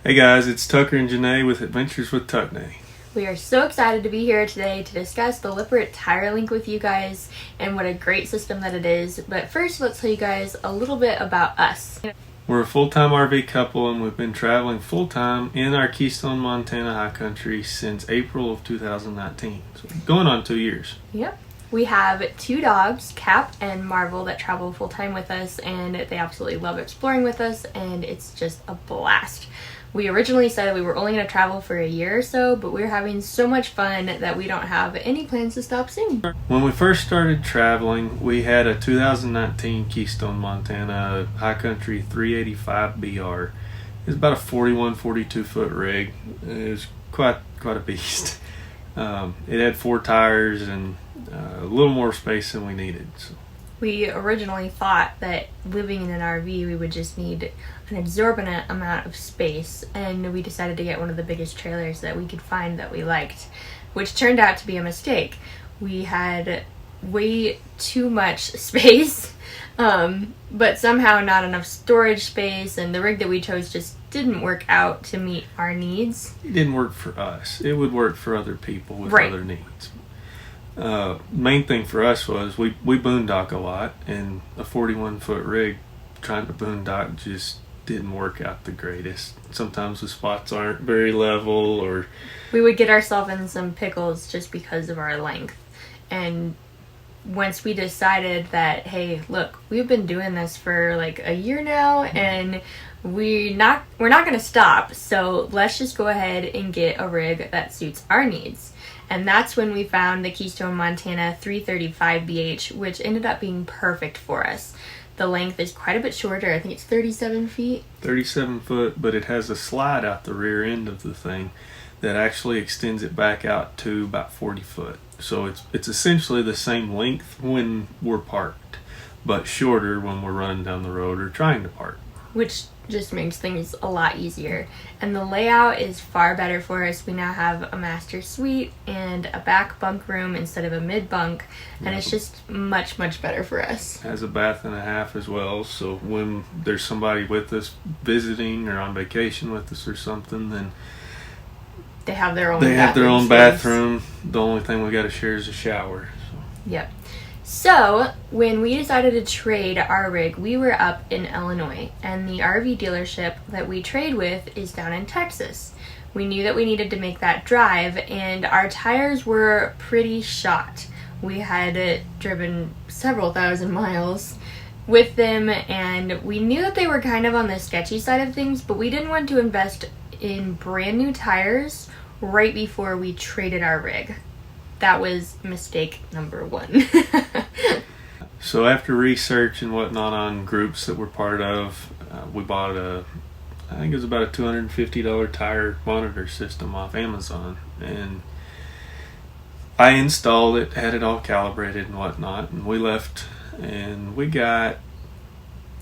Hey guys, it's Tucker and Janae with Adventures with Tuckney. We are so excited to be here today to discuss the Lippert Tire Linc with you guys and what a great system that it is. But first, let's tell you guys a little bit about us. We're a full-time RV couple and we've been traveling full-time in our Keystone, Montana high country since April of 2019. So going on 2 years. Yep. We have two dogs, Cap and Marvel, that travel full-time with us, and they absolutely love exploring with us, and it's just a blast. We originally said we were only going to travel for a year or so, but we're having so much fun that we don't have any plans to stop soon. When we first started traveling, we had a 2019 Keystone, Montana high country 385 BR. It was about a 42 foot rig. It was quite a beast. It had 4 tires and a little more space than we needed. So. We originally thought that living in an RV we would just need an exorbitant amount of space, and we decided to get one of the biggest trailers that we could find that we liked, which turned out to be a mistake. We had way too much space, but somehow not enough storage space, and the rig that we chose just didn't work out to meet our needs. It didn't work for us. It would work for other people with Right. other needs. Main thing for us was we boondock a lot, and a 41 foot rig trying to boondock just didn't work out the greatest. Sometimes the spots aren't very level, or we would get ourselves in some pickles just because of our length. And once we decided that, hey, look, we've been doing this for like a year now, and we're not going to stop, so let's just go ahead and get a rig that suits our needs. And that's when we found the Keystone, Montana 335BH, which ended up being perfect for us. The length is quite a bit shorter. I think it's 37 feet. 37 foot, but it has a slide out the rear end of the thing that actually extends it back out to about 40 foot. So it's essentially the same length when we're parked, but shorter when we're running down the road or trying to park. Which just makes things a lot easier. And the layout is far better for us. We now have a master suite and a back bunk room instead of a mid bunk, and it's just much better for us. Has a bath and a half as well, so when there's somebody with us visiting or on vacation with us or something, then they have their own bathroom. The only thing we got to share is a shower. So. Yep. So, when we decided to trade our rig, we were up in Illinois, and the RV dealership that we trade with is down in Texas. We knew that we needed to make that drive, and our tires were pretty shot. We had driven several thousand miles with them, and we knew that they were kind of on the sketchy side of things, but we didn't want to invest in brand new tires right before we traded our rig. That was mistake number 1. So after research and whatnot on groups that we're part of, we bought I think it was about a $250 tire monitor system off Amazon, and I installed it, had it all calibrated and whatnot, and we left, and we got...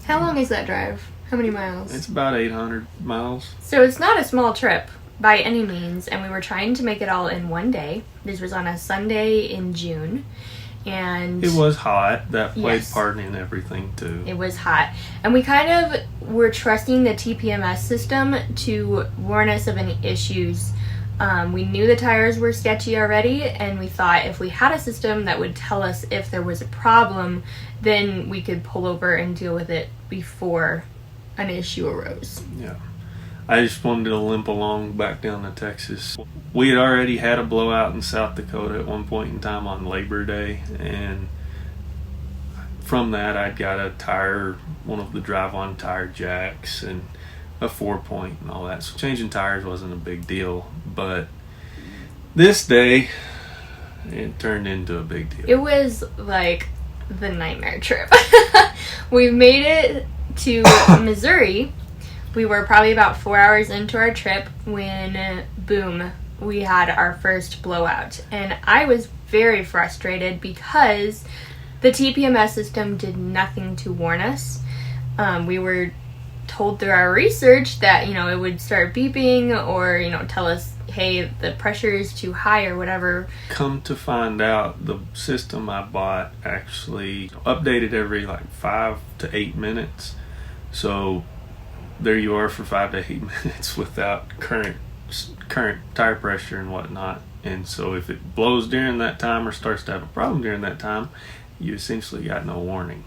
How long is that drive? How many miles? It's about 800 miles. So it's not a small trip by any means, and we were trying to make it all in one day. This was on a Sunday in June, and it was hot. That played Yes. part in everything too. it was hot, and we kind of were trusting the TPMS system to warn us of any issues. We knew the tires were sketchy already, and we thought if we had a system that would tell us if there was a problem, then we could pull over and deal with it before an issue arose. Yeah. I just wanted to limp along back down to Texas. We had already had a blowout in South Dakota at one point in time on Labor Day, and from that I'd got a tire, one of the drive-on tire jacks, and a 4-point and all that. So changing tires wasn't a big deal, but this day it turned into a big deal. It was like the nightmare trip. We made it to Missouri. We were probably about 4 hours into our trip when, boom, we had our first blowout. And I was very frustrated because the TPMS system did nothing to warn us. We were told through our research that, it would start beeping or, tell us, hey, the pressure is too high or whatever. Come to find out, the system I bought actually updated every 5 to 8 minutes. So there you are for 5 to 8 minutes without current tire pressure and whatnot. And so if it blows during that time or starts to have a problem during that time, you essentially got no warning.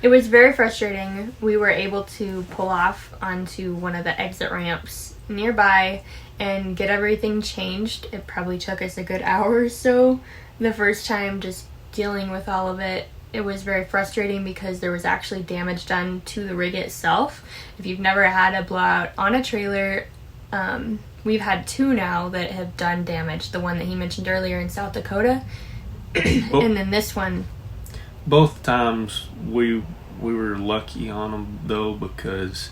It was very frustrating. We were able to pull off onto one of the exit ramps nearby and get everything changed. It probably took us a good hour or so the first time just dealing with all of it. It was very frustrating because there was actually damage done to the rig itself. If you've never had a blowout on a trailer, we've had 2 now that have done damage. The one that he mentioned earlier in South Dakota, and then this one. Both times we were lucky on them though, because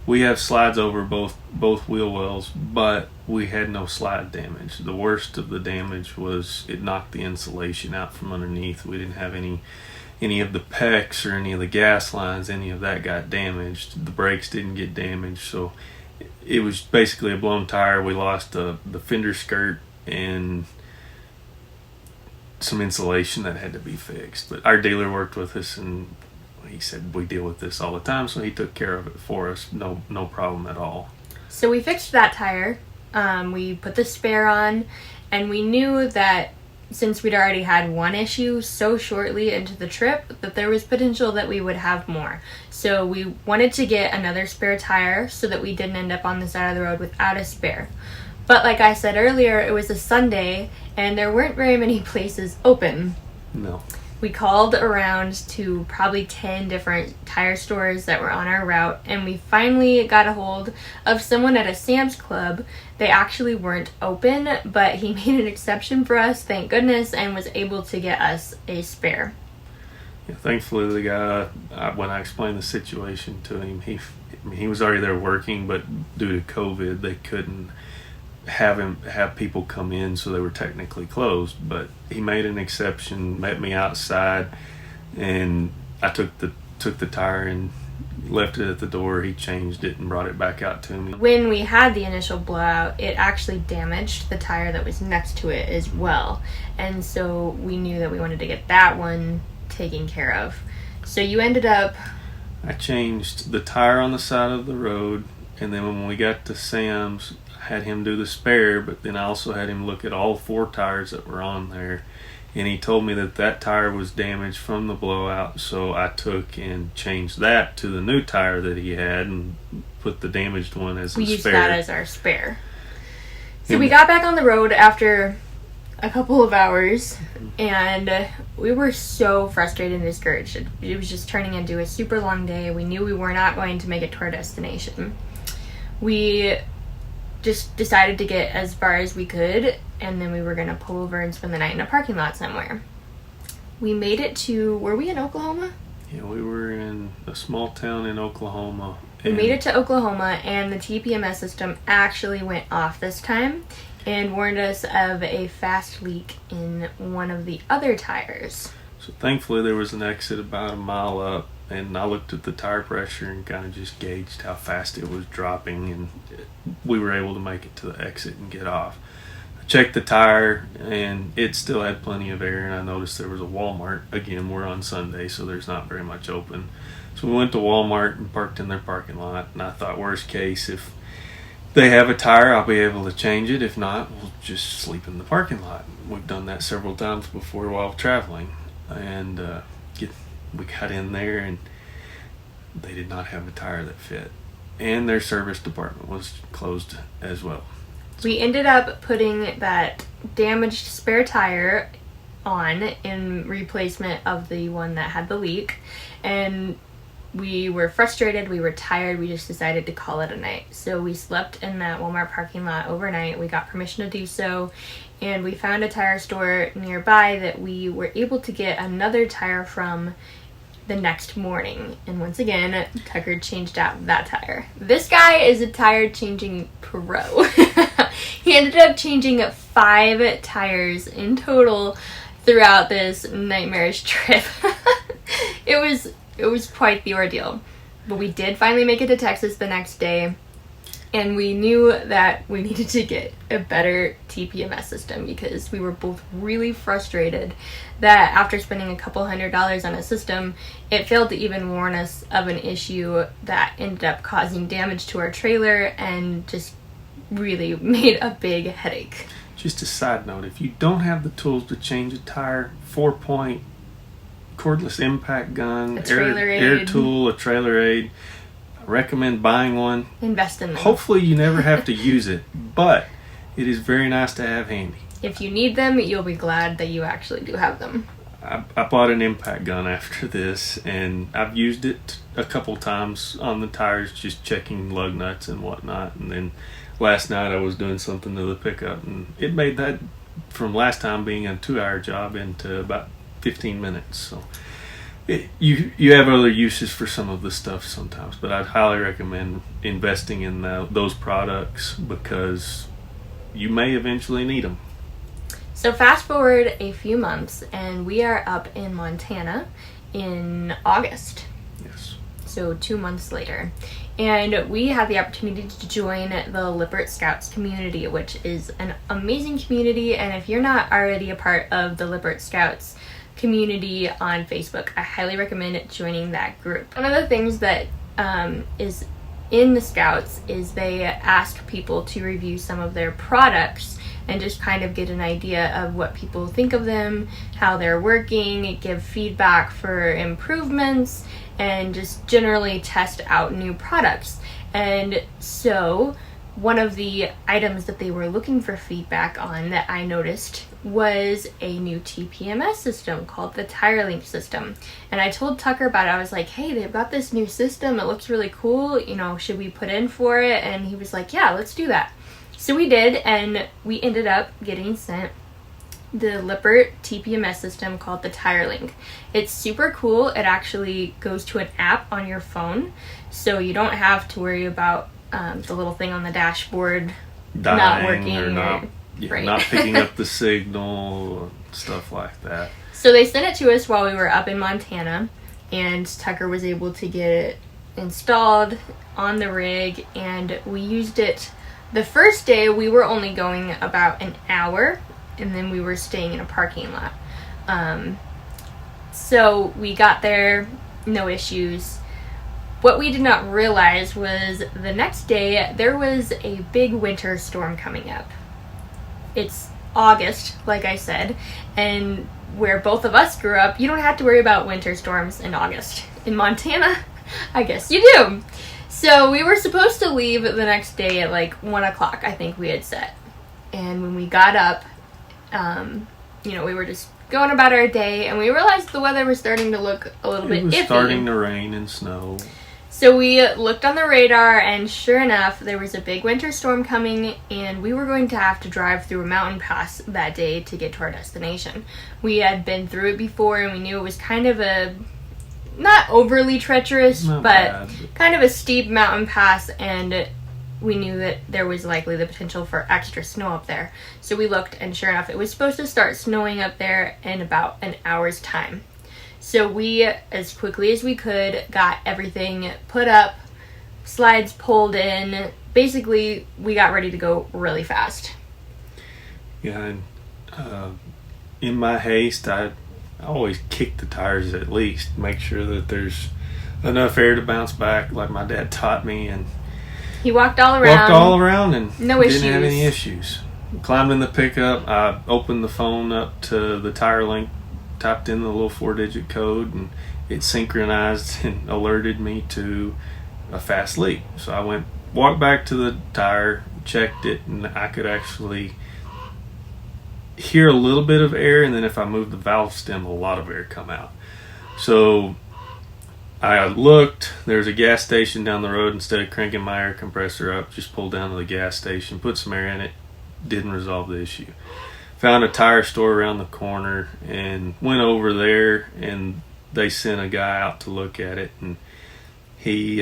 we have slides over both wheel wells, but we had no slide damage. The worst of the damage was it knocked the insulation out from underneath. We didn't have any of the PEX or any of the gas lines. Any of that got damaged. The brakes didn't get damaged, so it was basically a blown tire. We lost the fender skirt and some insulation that had to be fixed. But our dealer worked with us, and he said we deal with this all the time, so he took care of it for us. No problem at all. So we fixed that tire. We put the spare on, and we knew that since we'd already had one issue so shortly into the trip, that there was potential that we would have more. So we wanted to get another spare tire so that we didn't end up on the side of the road without a spare. But like I said earlier, it was a Sunday and there weren't very many places open. No. We called around to probably 10 different tire stores that were on our route, and we finally got a hold of someone at a Sam's Club. They actually weren't open, but he made an exception for us, thank goodness, and was able to get us a spare. Yeah, thankfully the guy, when I explained the situation to him, he was already there working, but due to COVID, they couldn't have people come in, so they were technically closed. But he made an exception, met me outside, and I took the tire and left it at the door. He changed it and brought it back out to me. When we had the initial blowout, it actually damaged the tire that was next to it as well, and so we knew that we wanted to get that one taken care of. So you ended up... I changed the tire on the side of the road, and then when we got to Sam's, had him do the spare, but then I also had him look at all 4 tires that were on there, and he told me that tire was damaged from the blowout, so I took and changed that to the new tire that he had and put the damaged one as a spare. We used that as our spare. So we got back on the road after a couple of hours, and we were so frustrated and discouraged. It was just turning into a super long day. We knew we were not going to make it to our destination. We just decided to get as far as we could, and then we were going to pull over and spend the night in a parking lot somewhere. We made it to... Were we in Oklahoma? Yeah, we were in a small town in Oklahoma. We made it to Oklahoma, and the TPMS system actually went off this time and warned us of a fast leak in one of the other tires. So thankfully there was an exit about a mile up, and I looked at the tire pressure and kind of just gauged how fast it was dropping, and we were able to make it to the exit and get off. I checked the tire, and it still had plenty of air, and I noticed there was a Walmart. Again, we're on Sunday, so there's not very much open. So we went to Walmart and parked in their parking lot, and I thought, worst case, if they have a tire, I'll be able to change it. If not, we'll just sleep in the parking lot. We've done that several times before while traveling, and we got in there, and they did not have a tire that fit, and their service department was closed as well. We ended up putting that damaged spare tire on in replacement of the one that had the leak, and we were frustrated, we were tired, we just decided to call it a night. So we slept in that Walmart parking lot overnight. We got permission to do so, and we found a tire store nearby that we were able to get another tire from the next morning. And once again, Tucker changed out that tire. This guy is a tire changing pro. He ended up changing 5 tires in total throughout this nightmarish trip. It was quite the ordeal. But we did finally make it to Texas the next day. And we knew that we needed to get a better TPMS system because we were both really frustrated that after spending a couple $100s on a system, it failed to even warn us of an issue that ended up causing damage to our trailer and just really made a big headache. Just a side note, if you don't have the tools to change a tire, 4-point cordless impact gun, air tool, a trailer aid, I recommend buying one. Invest in them. Hopefully you never have to use it, but it is very nice to have handy. If you need them, you'll be glad that you actually do have them. I bought an impact gun after this, and I've used it a couple times on the tires, just checking lug nuts and whatnot. And then last night I was doing something to the pickup, and it made that from last time being a 2-hour job into about 15 minutes. So you have other uses for some of the stuff sometimes, but I'd highly recommend investing in those products because you may eventually need them. So fast forward a few months, and we are up in Montana in August. Yes. So 2 months later. And we had the opportunity to join the Lippert Scouts community, which is an amazing community. And if you're not already a part of the Lippert Scouts community on Facebook, I highly recommend joining that group. One of the things that is in the Scouts is they ask people to review some of their products and just kind of get an idea of what people think of them, how they're working, give feedback for improvements, and just generally test out new products. And so one of the items that they were looking for feedback on that I noticed was a new TPMS system called the Tire Linc system. And I told Tucker about it. I was like, hey, they've got this new system. It looks really cool. You know, should we put in for it? And he was like, yeah, let's do that. So we did, and we ended up getting sent the Lippert TPMS system called the Tire Linc. It's super cool. It actually goes to an app on your phone, so you don't have to worry about the little thing on the dashboard not working or not, right. not picking up the signal, stuff like that. So they sent it to us while we were up in Montana, and Tucker was able to get it installed on the rig, and we used it. The first day we were only going about an hour, and then we were staying in a parking lot. So we got there, no issues. What we did not realize was the next day there was a big winter storm coming up. It's August, like I said, and where both of us grew up, you don't have to worry about winter storms in August. In Montana, I guess you do. So we were supposed to leave the next day at like 1 o'clock, I think we had set. And when we got up, we were just going about our day, and we realized the weather was starting to look a little bit iffy. It was starting to rain and snow. So we looked on the radar, and sure enough, there was a big winter storm coming, and we were going to have to drive through a mountain pass that day to get to our destination. We had been through it before, and we knew it was kind of a not overly treacherous, but kind of a steep mountain pass, and we knew that there was likely the potential for extra snow up there. So we looked, and sure enough, it was supposed to start snowing up there in about an hour's time. So we, as quickly as we could, got everything put up, slides pulled in. Basically, we got ready to go really fast. Yeah, and in my haste, I always kick the tires at least, make sure that there's enough air to bounce back, like my dad taught me, and he walked all around and no didn't issues. have any issues. Climbed in the pickup, I opened the phone up to the Tire Linc, typed in the little 4-digit code, and it synchronized and alerted me to a fast leak. So I walked back to the tire, checked it, and I could actually hear a little bit of air, and then if I moved the valve stem, a lot of air come out. So I looked, there's a gas station down the road. Instead of cranking my air compressor up, just pulled down to the gas station, put some air in it, didn't resolve the issue. Found a tire store around the corner and went over there, and they sent a guy out to look at it, and he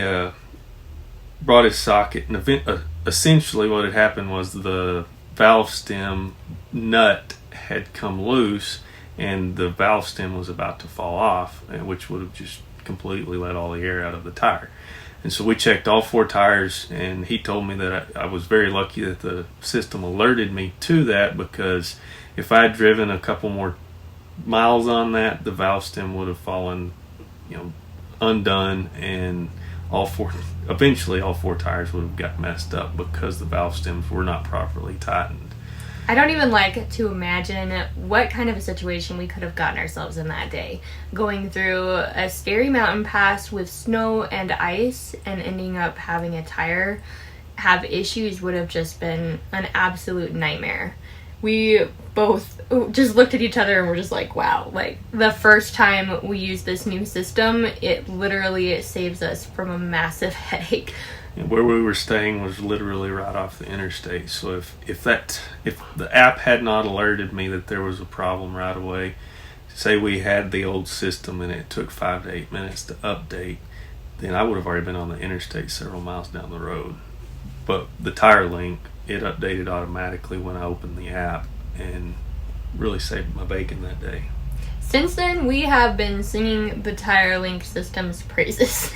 brought his socket, and essentially what had happened was the valve stem nut had come loose, and the valve stem was about to fall off, which would have just completely let all the air out of the tire. And so we checked all 4 tires, and he told me that I was very lucky that the system alerted me to that, because if I had driven a couple more miles on that, the valve stem would have fallen, undone, and eventually all 4 tires would have got messed up because the valve stems were not properly tightened. I don't even like to imagine what kind of a situation we could have gotten ourselves in that day. Going through a scary mountain pass with snow and ice and ending up having a tire have issues would have just been an absolute nightmare. We both just looked at each other and were just like, wow, like the first time we use this new system, it literally saves us from a massive headache. Where we were staying was literally right off the interstate, so if the app had not alerted me that there was a problem right away, say we had the old system and it took 5 to 8 minutes to update, then I would have already been on the interstate several miles down the road. But the Tire Linc, it updated automatically when I opened the app, and really saved my bacon that day. Since then, we have been singing the Tire Linc system's praises.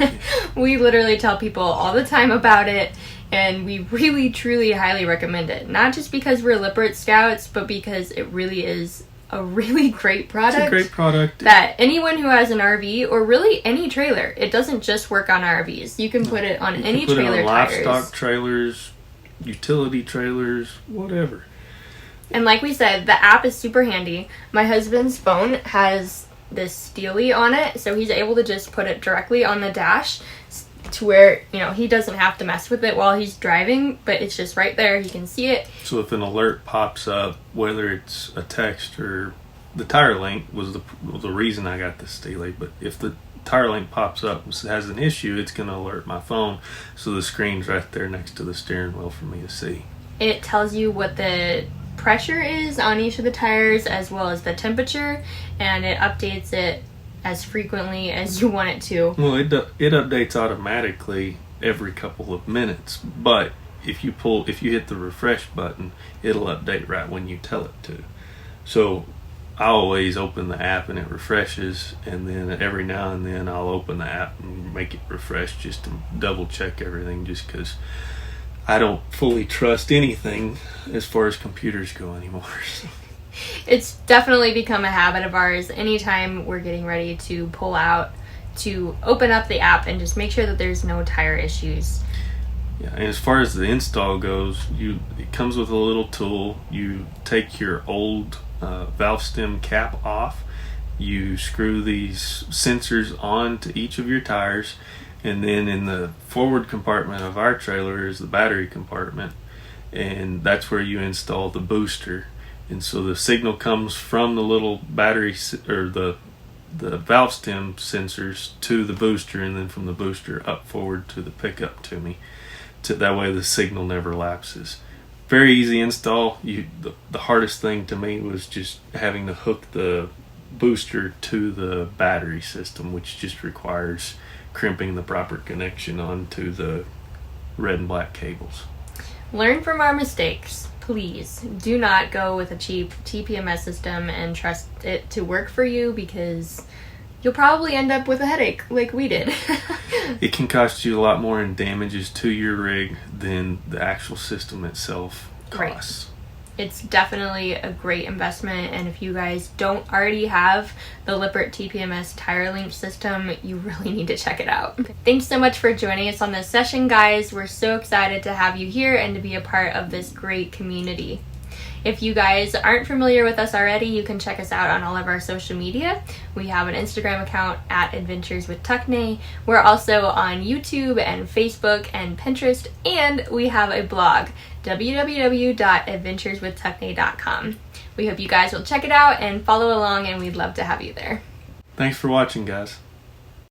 We literally tell people all the time about it, and we really, truly, highly recommend it. Not just because we're Lippert Scouts, but because it really is a really great product. It's a great product. That anyone who has an RV, or really any trailer, it doesn't just work on RVs. You can put it on any trailer tires. Livestock trailers, utility trailers, whatever. And like we said, the app is super handy. My husband's phone has this steely on it, so he's able to just put it directly on the dash to where, he doesn't have to mess with it while he's driving, but it's just right there. He can see it. So if an alert pops up, whether it's a text or the Tire Linc was the reason I got the steely, but if the Tire Linc pops up and has an issue, it's going to alert my phone, so the screen's right there next to the steering wheel for me to see. It tells you what the pressure is on each of the tires, as well as the temperature, and it updates it as frequently as you want it to. Well, it updates automatically every couple of minutes, but if you hit the refresh button, it'll update right when you tell it to. So I always open the app and it refreshes, and then every now and then I'll open the app and make it refresh just to double check everything, just because I don't fully trust anything as far as computers go anymore. It's definitely become a habit of ours. Anytime we're getting ready to pull out, to open up the app and just make sure that there's no tire issues. Yeah, and as far as the install goes, it comes with a little tool. You take your old valve stem cap off, you screw these sensors onto each of your tires, and then in the forward compartment of our trailer is the battery compartment, and that's where you install the booster. And so the signal comes from the little battery or the valve stem sensors to the booster, and then from the booster up forward to the pickup to me. That way the signal never lapses. Very easy install. The hardest thing to me was just having to hook the booster to the battery system, which just requires crimping the proper connection onto the red and black cables. Learn from our mistakes. Please do not go with a cheap TPMS system and trust it to work for you, because you'll probably end up with a headache like we did. It can cost you a lot more in damages to your rig than the actual system itself costs. Right. It's definitely a great investment, and if you guys don't already have the Lippert TPMS Tire Linc system, you really need to check it out. Thanks so much for joining us on this session, guys. We're so excited to have you here and to be a part of this great community. If you guys aren't familiar with us already, you can check us out on all of our social media. We have an Instagram account at Adventures with Tuckney. We're also on YouTube and Facebook and Pinterest, and we have a blog, www.adventureswithtuckney.com. We hope you guys will check it out and follow along, and we'd love to have you there. Thanks for watching, guys.